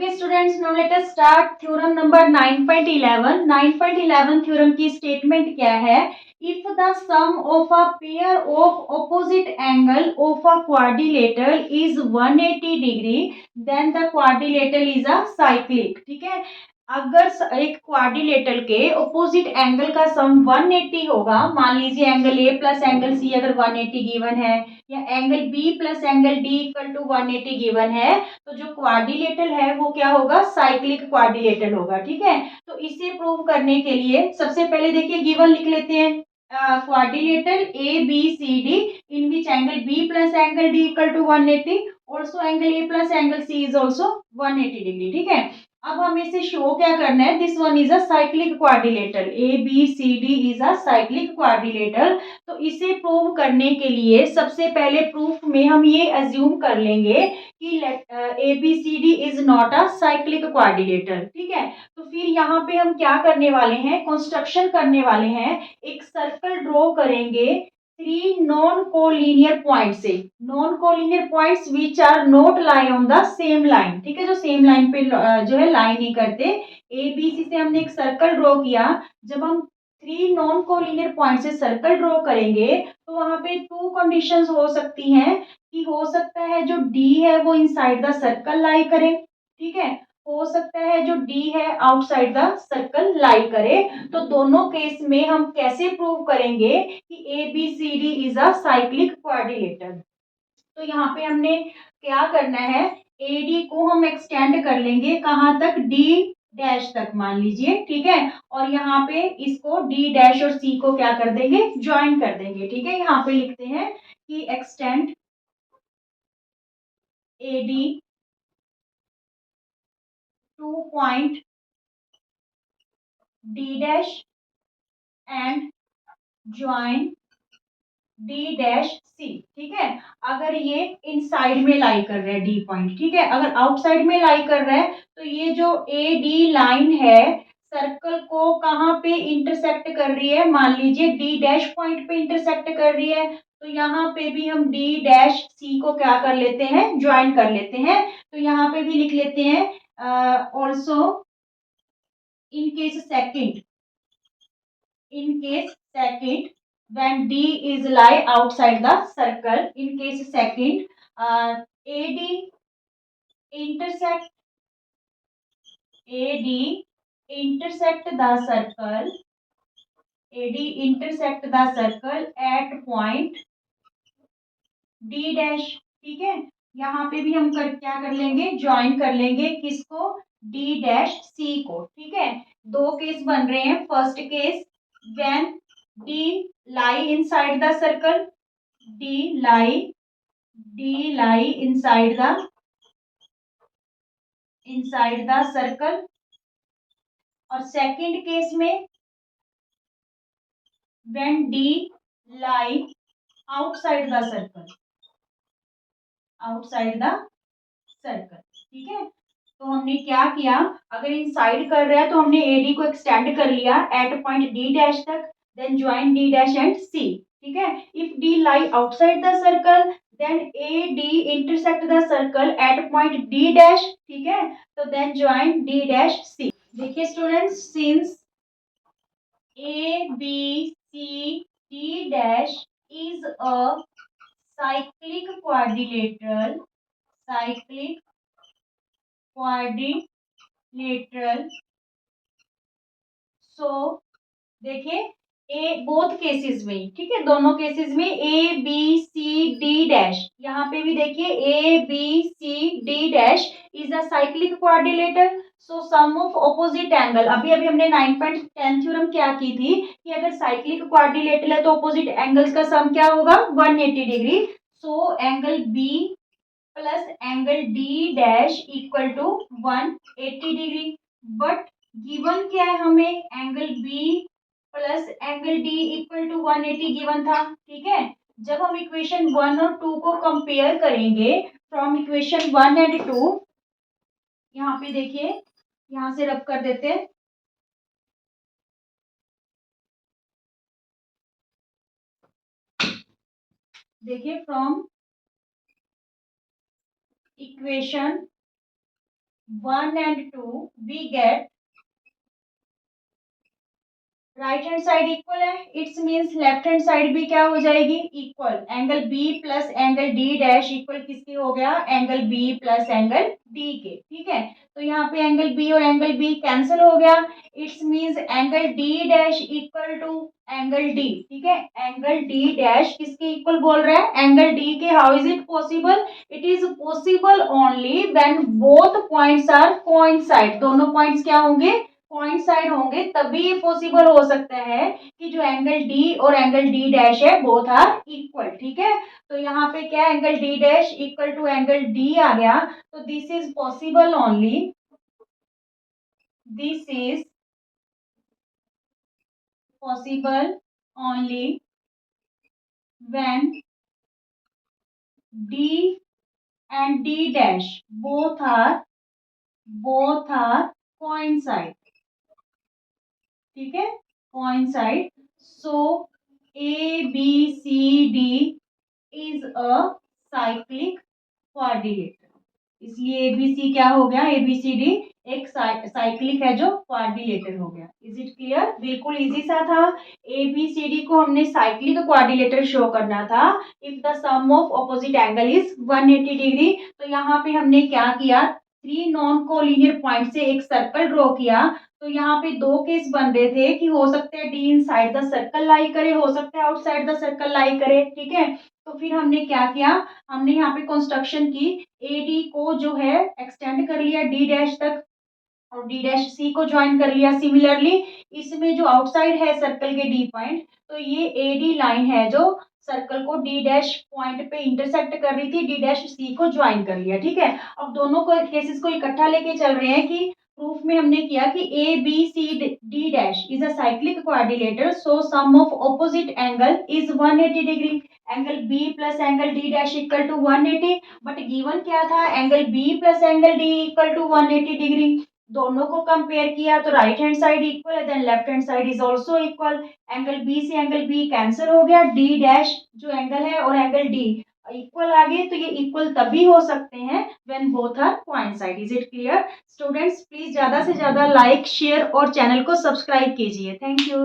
Okay students, now let us start theorem number 9.11. 9.11 theorem की statement क्या है? If the sum of a pair of opposite angle of a quadrilateral is 180 degree, then the quadrilateral is a cyclic. ठीक है, अगर एक quadrilateral के opposite angle का सम 180 होगा, मान लीजिए angle A plus angle C अगर 180 गिवन है, या angle B plus angle D equal to 180 given है, तो जो क्वाड्रिलेटरल है वो क्या होगा? साइक्लिक क्वाड्रिलेटरल होगा। ठीक है, तो इसे प्रूव करने के लिए सबसे पहले देखिए गिवन लिख लेते हैं। Quadrilateral A B C D in which angle B plus angle D equal to 180, also angle A plus angle C is also 180 degree. ठीक है, अब हमें इसे शो क्या करना है? This one is a cyclic quadrilateral, A B C D is a cyclic quadrilateral. तो इसे प्रूव करने के लिए सबसे पहले प्रूफ में हम ये अज्यूम कर लेंगे कि A B C D is not a cyclic quadrilateral. ठीक है, तो फिर यहाँ पे हम क्या करने वाले हैं? कंस्ट्रक्शन करने वाले हैं, एक सर्कल ड्रॉ करेंगे थ्री नॉन कोलिनियर पॉइंट से, non collinear points which are not lie on the same line. ठीक है, जो सेम लाइन पे जो है लाई नहीं करते। ए बी सी से हमने एक सर्कल ड्रॉ किया, जब हम थ्री नॉन कोलिनियर पॉइंट से सर्कल ड्रॉ करेंगे तो वहां पे टू कंडीशंस हो सकती हैं, कि हो सकता है जो डी है वो इनसाइड द सर्कल लाई करे। ठीक है, हो सकता है जो डी है आउटसाइड द सर्कल लाई करे। तो दोनों केस में हम कैसे प्रूव करेंगे कि A B C D is a cyclic quadrilateral? तो यहाँ पे हमने क्या करना है? ए डी को हम एक्सटेंड कर लेंगे कहाँ तक? डी डैश तक मान लीजिए। ठीक है, और यहाँ पे इसको डी डैश और सी को क्या कर देंगे? ज्वाइन कर देंगे। ठीक है, यहाँ पे लिखते हैं कि extend A D to point D dash and join D dash C. ठीक है, अगर ये इनसाइड में लाई कर रहा है डी पॉइंट, ठीक है, अगर आउटसाइड में लाई कर रहा है तो ये जो ए डी लाइन है सर्कल को कहाँ पे इंटरसेक्ट कर रही है? मान लीजिए डी डैश पॉइंट पे इंटरसेक्ट कर रही है, तो यहाँ पे भी हम डी डैश सी को क्या कर लेते हैं? ज्वाइन कर लेते हैं। तो यहाँ पे भी लिख लेते हैं also in case second, in case second when D is lie outside the circle, in case second AD intersect AD intersect the circle, AD intersect the circle at point D dash। ठीक है, यहाँ पे भी हम क्या कर लेंगे? Join कर लेंगे किसको? D डैश C को। ठीक है, दो केस बन रहे हैं। First case when D lie inside the circle, D lie inside the circle, और सेकंड केस में when D lie outside the circle, outside the circle। ठीक है, तो हमने क्या किया? अगर इनसाइड कर रहा है तो हमने AD को एक्सटेंड कर लिया एट पॉइंट D डैश तक, then join D dash and C। ठीक है, if D lie outside the circle then AD intersect the circle at point D dash। ठीक है, तो then join D dash C। देखिए students, since A B C D dash is a cyclic quadrilateral, cyclic quadrilateral, so देखिए A both cases में, ठीक है, दोनों cases में A B C D dash, यहाँ पे भी देखिए A B C D dash is a cyclic quadrilateral. So sum of opposite angle, अभी अभी हमने 9.10 थ्योरम क्या की थी कि अगर साइक्लिक क्वाड्रिलेटरल है तो ऑपोजिट एंगल्स का सम क्या होगा? 180 degree. So angle B plus angle D dash equal to 180 degree. But given क्या है हमें? Angle B plus angle D equal to 180 given था। ठीक है, जब हम इक्वेशन 1 और 2 को कंपेयर करेंगे फ्रॉम इक्वेशन 1 एंड 2, यहाँ पे देखिए, यहाँ से रब कर देते हैं। देखिए from equation 1 and 2, we get right hand side equal है, it's means left hand side भी क्या हो जाएगी, equal. Angle B plus angle D dash equal किसके हो गया, angle B plus angle D के। ठीक है, तो यहाँ पे एंगल बी और एंगल बी कैंसिल हो गया, it's means angle D dash equal to angle D. ठीक है, एंगल डी डैश किसके इक्वल बोल रहा है, एंगल डी के। How is it possible, it is possible only when both points are coincide. दोनों पॉइंट्स क्या होंगे, कोइंसाइड होंगे, तभी ये पॉसिबल हो सकता है कि जो एंगल डी और एंगल डी डैश है बोथ आर इक्वल। ठीक है, तो यहाँ पे क्या angle D dash equal to angle D आ गया, तो this is possible only, this is possible only when D and D dash both are coincide। ठीक है, coincide, so ABCD is a cyclic coordinator। इसलिए एबीसी क्या हो गया, ABCD एक साइक्लिक है जो क्वाड्रिलेटर हो गया। इज इट क्लियर, बिल्कुल इजी सा था। एबीसीडी को हमने साइक्लिक क्वाड्रिलेटर शो करना था if the sum of opposite angle is 180 degree. तो यहाँ पे हमने क्या किया, 3 नॉन कोलिनियर पॉइंट से एक सर्कल ड्रॉ किया। तो यहाँ पे 2 केस बन रहे थे कि हो सकता है डी इनसाइड द सर्कल लाई करे, हो सकता है आउटसाइड द सर्कल लाई करे। ठीक है, तो फिर हमने क्या किया, हमने यहाँ पे कंस्ट्रक्शन की, एडी को जो है एक्सटेंड कर लिया डी डैश तक और डी डैश सी को ज्वाइन कर लिया। सिमिलरली इसमें जो आउटसाइड है सर्कल के डी पॉइंट, तो ये एडी लाइन है जो सर्कल को डी डैश पॉइंट पे इंटरसेक्ट कर रही थी, डी डैश सी को ज्वाइन कर लिया। ठीक है, अब दोनों को केसेस को इकट्ठा लेके चल रहे हैं कि प्रूफ में हमने किया कि A B C D dash is a cyclic quadrilateral, so sum of opposite angle is 180 degree. Angle B plus angle D dash equal to 180, but given क्या था, angle B plus angle D equal to 180 degree. दोनों को compare किया तो right hand side equal है, then left hand side is also equal. Angle B से angle B cancel हो गया, डी डैश जो एंगल है और एंगल डी इक्वल आ गए। तो ये इक्वल तभी हो सकते हैं when both are coincide. Is it clear students, please ज्यादा से ज्यादा लाइक शेयर और चैनल को सब्सक्राइब कीजिए। Thank you.